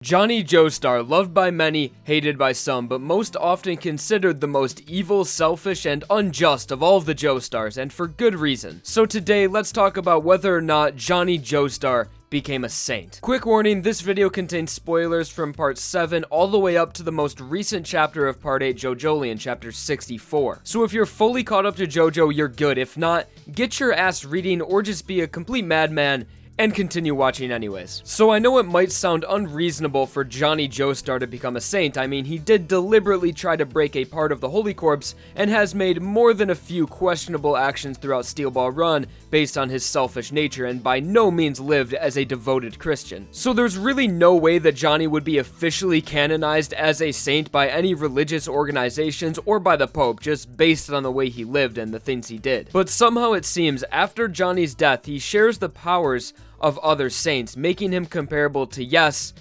Johnny Joestar, loved by many, hated by some, but most often considered the most evil, selfish, and unjust of all of the Joestars, and for good reason. So today, let's talk about whether or not Johnny Joestar became a saint. Quick warning, this video contains spoilers from part 7 all the way up to the most recent chapter of part 8 JoJoLands, chapter 64. So if you're fully caught up to JoJo, you're good. If not, get your ass reading or just be a complete madman and continue watching anyways. So I know it might sound unreasonable for Johnny Joestar to become a saint. I mean, he did deliberately try to break a part of the Holy Corpse and has made more than a few questionable actions throughout Steel Ball Run based on his selfish nature, and by no means lived as a devoted Christian. So there's really no way that Johnny would be officially canonized as a saint by any religious organizations or by the Pope, just based on the way he lived and the things he did. But somehow it seems after Johnny's death, he shares the powers of other saints, making him comparable to, yes,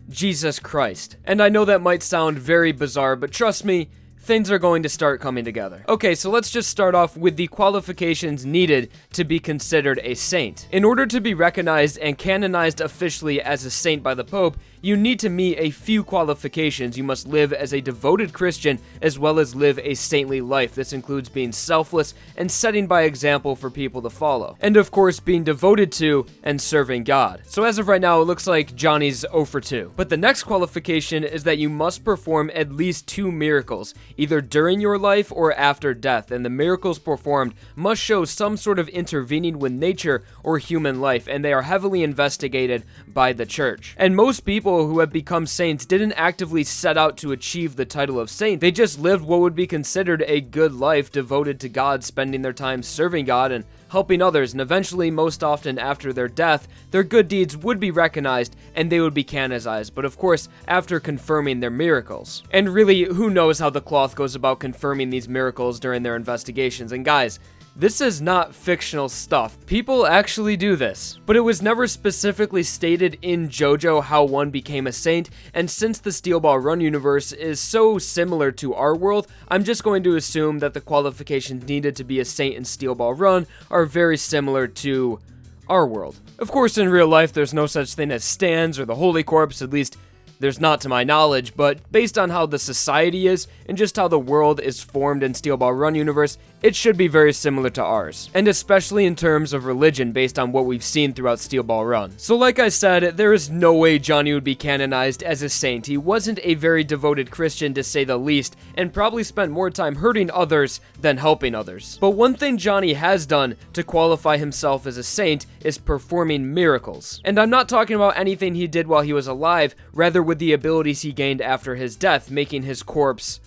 Jesus Christ. And I know that might sound very bizarre, but trust me, things are going to start coming together. Okay, so let's just start off with the qualifications needed to be considered a saint. In order to be recognized and canonized officially as a saint by the Pope, you need to meet a few qualifications. You must live as a devoted Christian as well as live a saintly life. This includes being selfless and setting by example for people to follow. And of course, being devoted to and serving God. So as of right now, it looks like Johnny's 0 for 2. But the next qualification is that you must perform at least 2 miracles, either during your life or after death, and the miracles performed must show some sort of intervening with nature or human life, and they are heavily investigated by the church. And most people who have become saints didn't actively set out to achieve the title of saint. They just lived what would be considered a good life, devoted to God, spending their time serving God and helping others, and eventually, most often after their death, their good deeds would be recognized and they would be canonized, but of course, after confirming their miracles. And really, who knows how the cloth goes about confirming these miracles during their investigations, and guys, this is not fictional stuff. People actually do this. But it was never specifically stated in JoJo how one became a saint, and since the Steel Ball Run universe is so similar to our world, I'm just going to assume that the qualifications needed to be a saint in Steel Ball Run are very similar to our world. Of course, in real life, there's no such thing as stands or the Holy Corpse, at least there's not to my knowledge, but based on how the society is and just how the world is formed in Steel Ball Run universe, it should be very similar to ours, and especially in terms of religion based on what we've seen throughout Steel Ball Run. So like I said, there is no way Johnny would be canonized as a saint. He wasn't a very devoted Christian to say the least, and probably spent more time hurting others than helping others. But one thing Johnny has done to qualify himself as a saint is performing miracles. And I'm not talking about anything he did while he was alive, rather with the abilities he gained after his death, making his corpse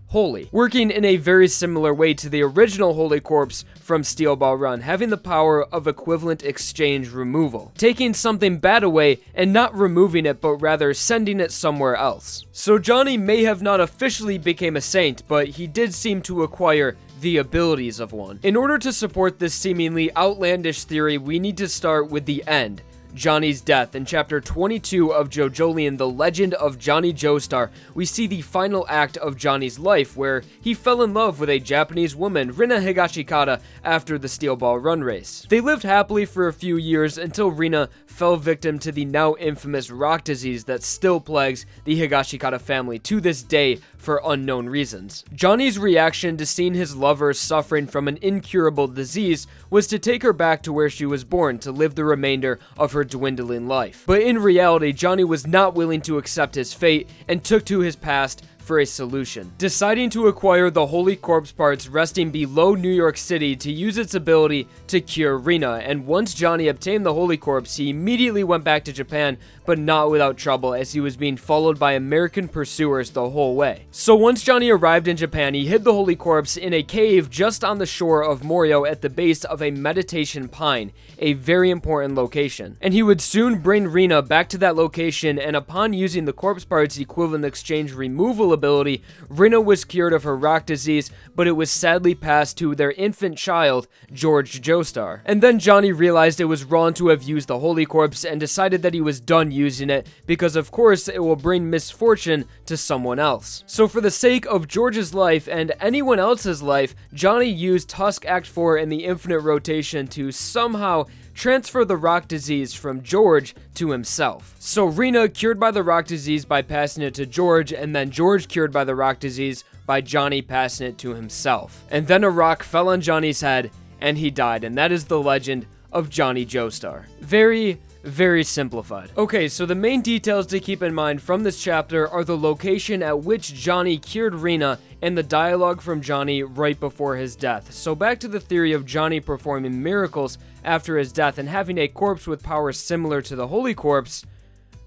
holy, working in a very similar way to the original Holy Corpse from Steel Ball Run, having the power of equivalent exchange removal, taking something bad away and not removing it, but rather sending it somewhere else. So Johnny may have not officially became a saint, but he did seem to acquire the abilities of one. In order to support this seemingly outlandish theory, we need to start with the end. Johnny's death. In chapter 22 of JoJoLands, The Legend of Johnny Joestar, we see the final act of Johnny's life, where he fell in love with a Japanese woman, Rina Higashikata, after the Steel Ball Run race. They lived happily for a few years until Rina fell victim to the now infamous rock disease that still plagues the Higashikata family to this day for unknown reasons. Johnny's reaction to seeing his lover suffering from an incurable disease was to take her back to where she was born to live the remainder of her dwindling life. But in reality, Johnny was not willing to accept his fate and took to his past for a solution, deciding to acquire the Holy Corpse parts resting below New York City to use its ability to cure Rina. And once Johnny obtained the Holy Corpse, he immediately went back to Japan, but not without trouble, as he was being followed by American pursuers the whole way. So once Johnny arrived in Japan, he hid the Holy Corpse in a cave just on the shore of Morio at the base of a meditation pine, a very important location. And he would soon bring Rina back to that location, and upon using the corpse parts equivalent exchange removal ability, Rina was cured of her rock disease, but it was sadly passed to their infant child, George Joestar. And then Johnny realized it was wrong to have used the Holy Corpse and decided that he was done using it, because of course it will bring misfortune to someone else. So for the sake of George's life and anyone else's life, Johnny used Tusk Act 4 and the Infinite Rotation to somehow transfer the rock disease from George to himself. So Rina cured by the rock disease by passing it to George, and then George cured by the rock disease by Johnny passing it to himself. And then a rock fell on Johnny's head, and he died, and that is the legend of Johnny Joestar. Very simplified. Okay, so the main details to keep in mind from this chapter are the location at which Johnny cured Rina and the dialogue from Johnny right before his death. So back to the theory of Johnny performing miracles after his death and having a corpse with powers similar to the Holy Corpse.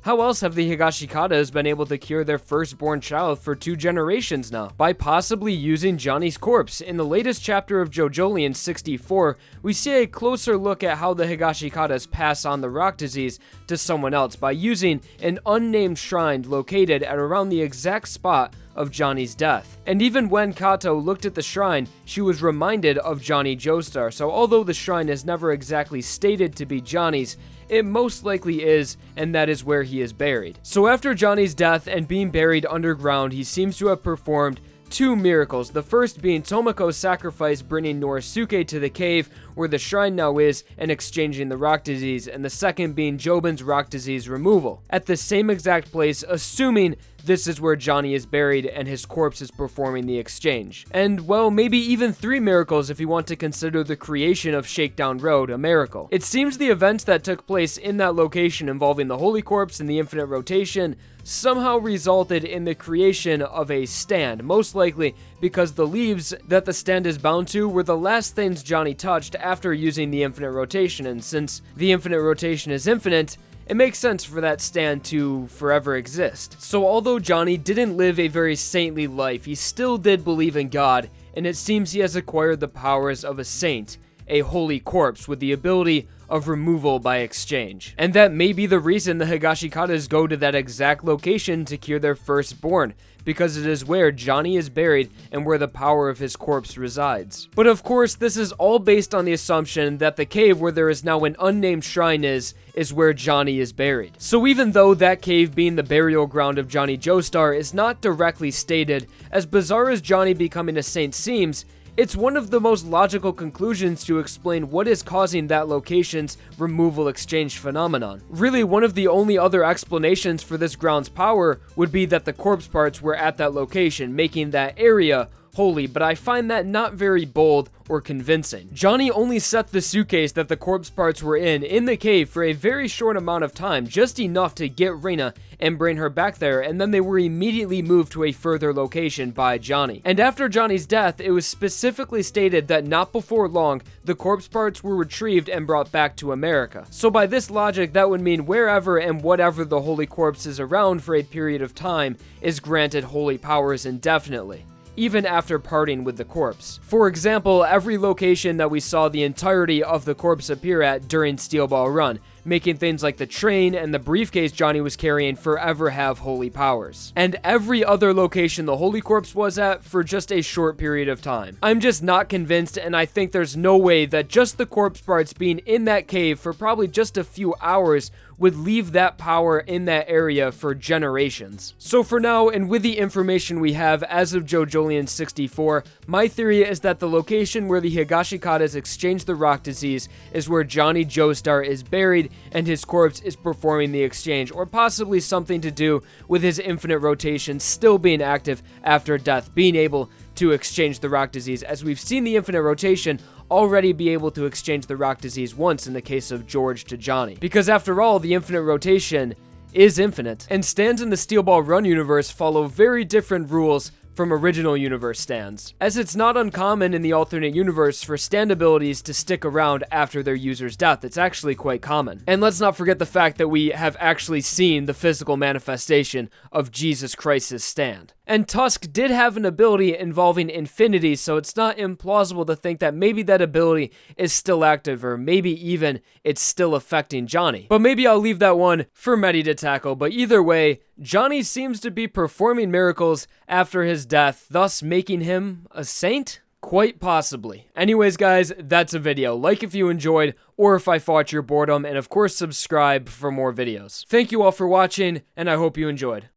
How else have the Higashikatas been able to cure their firstborn child for 2 generations now? By possibly using Johnny's corpse. In the latest chapter of JoJoLands 64, we see a closer look at how the Higashikatas pass on the rock disease to someone else by using an unnamed shrine located at around the exact spot of Johnny's death. And even when Kato looked at the shrine, she was reminded of Johnny Joestar. So although the shrine is never exactly stated to be Johnny's, it most likely is, and that is where he is buried. So after Johnny's death and being buried underground, he seems to have performed 2 miracles, the first being Tomoko's sacrifice bringing Norisuke to the cave where the shrine now is and exchanging the rock disease, and the second being Jobin's rock disease removal at the same exact place, assuming this is where Johnny is buried and his corpse is performing the exchange. And well, maybe even 3 miracles if you want to consider the creation of Shakedown Road a miracle. It seems the events that took place in that location involving the Holy Corpse and the Infinite Rotation somehow resulted in the creation of a stand, most likely because the leaves that the stand is bound to were the last things Johnny touched after using the Infinite Rotation, and since the Infinite Rotation is infinite, it makes sense for that stand to forever exist. So although Johnny didn't live a very saintly life, he still did believe in God, and it seems he has acquired the powers of a saint, a holy corpse with the ability of removal by exchange. And that may be the reason the Higashikatas go to that exact location to cure their firstborn, because it is where Johnny is buried and where the power of his corpse resides. But of course, this is all based on the assumption that the cave where there is now an unnamed shrine is where Johnny is buried. So even though that cave being the burial ground of Johnny Joestar is not directly stated, as bizarre as Johnny becoming a saint seems, it's one of the most logical conclusions to explain what is causing that location's removal exchange phenomenon. Really, one of the only other explanations for this ground's power would be that the corpse parts were at that location, making that area holy, but I find that not very bold or convincing. Johnny only set the suitcase that the corpse parts were in the cave for a very short amount of time, just enough to get Rina and bring her back there, and then they were immediately moved to a further location by Johnny. And after Johnny's death, it was specifically stated that not before long, the corpse parts were retrieved and brought back to America. So by this logic, that would mean wherever and whatever the holy corpse is around for a period of time is granted holy powers indefinitely, even after parting with the corpse. For example, every location that we saw the entirety of the corpse appear at during Steel Ball Run, making things like the train and the briefcase Johnny was carrying forever have holy powers. And every other location the Holy Corpse was at for just a short period of time. I'm just not convinced, and I think there's no way that just the corpse parts being in that cave for probably just a few hours would leave that power in that area for generations. So for now, and with the information we have as of JoJoLands 64, my theory is that the location where the Higashikatas exchanged the rock disease is where Johnny Joestar is buried and his corpse is performing the exchange, or possibly something to do with his infinite rotation still being active after death, being able to exchange the rock disease, as we've seen the infinite rotation already be able to exchange the rock disease once in the case of George to Johnny. Because after all, the infinite rotation is infinite, and stands in the Steel Ball Run universe follow very different rules from original universe stands, as it's not uncommon in the alternate universe for stand abilities to stick around after their user's death. It's actually quite common. And let's not forget the fact that we have actually seen the physical manifestation of Jesus Christ's stand. And Tusk did have an ability involving infinity, so it's not implausible to think that maybe that ability is still active, or maybe even it's still affecting Johnny. But maybe I'll leave that one for Medi to tackle. But either way, Johnny seems to be performing miracles after his death, thus making him a saint? Quite possibly. Anyways, guys, that's a video. Like if you enjoyed, or if I fought your boredom, and of course subscribe for more videos. Thank you all for watching, and I hope you enjoyed.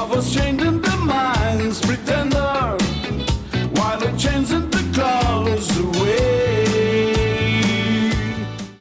Lovers chained in their minds, pretender, while the chains in